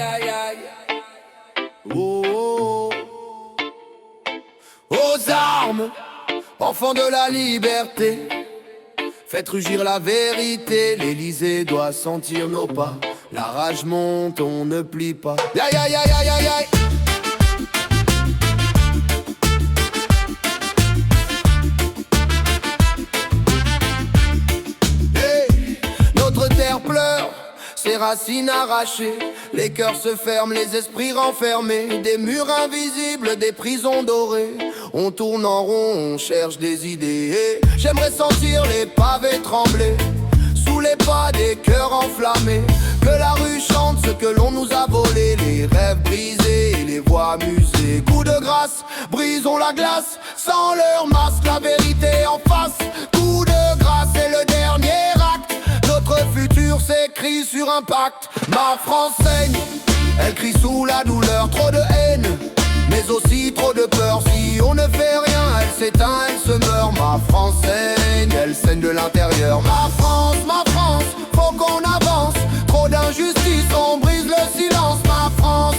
aïe, aïe, aïe. Oh, oh. Aux armes, enfants de la liberté, faites rugir la vérité. L'Élysée doit sentir nos pas. La rage monte, on ne plie pas. Aïe, aïe, aïe, aïe, aïe, aïe. Notre terre pleure, ses racines arrachées. Les cœurs se ferment, les esprits renfermés. Des murs invisibles, des prisons dorées. On tourne en rond, on cherche des idées. J'aimerais sentir les pavés trembler sous les pas des cœurs enflammés. Que la rue chante ce que l'on nous a volé. Les rêves brisés et les voix amusées. Coup de grâce, brisons la glace. Sans leur masque, la vérité en face. Coup de grâce, c'est le dernier acte. Notre futur s'écrit sur un pacte. Ma France saigne, elle crie sous la douleur. Trop de haine, mais aussi trop de peur. Si on ne fait rien, elle s'éteint, elle se meurt. Ma France saigne, elle saigne de l'intérieur. Ma France, faut qu'on avance. Trop d'injustice, on brise le silence. Ma France,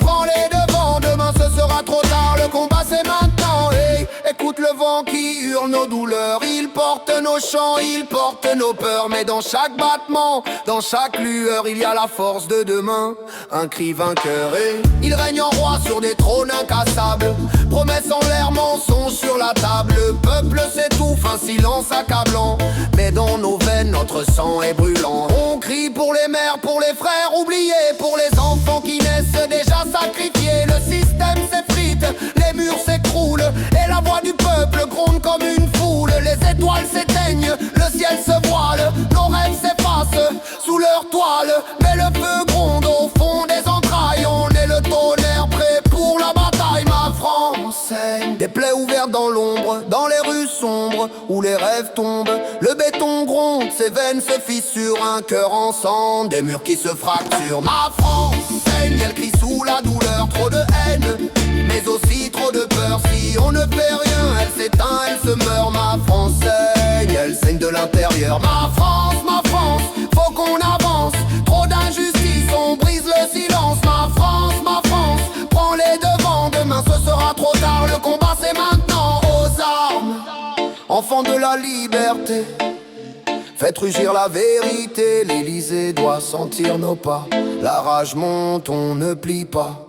prends les devants. Demain ce sera trop tard, le combat c'est maintenant. Hey, écoute le vent qui hurle nos douleurs. Il porte nos chants, il porte nos peurs. Mais dans chaque battement, dans chaque lueur, il y a la force de demain. Un cri vainqueur et il règne en roi sur des trônes incassables. Promesses en l'air, mensonges sur la table. Le peuple s'étouffe, un silence accablant. Mais dans nos veines, notre sang est brûlant. On crie pour les mères, pour les frères oubliés, pour les enfants qui naissent déjà sacrifiés. Le système s'effrite, les murs s'écroulent et la voix du peuple gronde comme une foule. Les étoiles s'éteignent, le ciel se voile, nos rêves s'effacent sous leur toile. Mais le feu gronde au fond des entrailles. On est le tonnerre prêt pour la bataille. Ma France saigne, des plaies ouvertes dans l'ombre, dans les rues sombres où les rêves tombent. Le béton gronde, ses veines se fissurent. Un cœur ensemble, des murs qui se fracturent. Ma France saigne, elle crie sous la douleur. Trop de haine, mais aussi trop de peur. Si on ne fait rien, elle s'éteint, elle se meurt. Ma France saigne, elle saigne de l'intérieur. Ma France, faut qu'on avance. Trop d'injustice, on brise le silence. Ma France, prends les devants. Demain ce sera trop tard, le combat c'est maintenant. Aux armes, enfants de la liberté, faites rugir la vérité. L'Élysée doit sentir nos pas. La rage monte, on ne plie pas.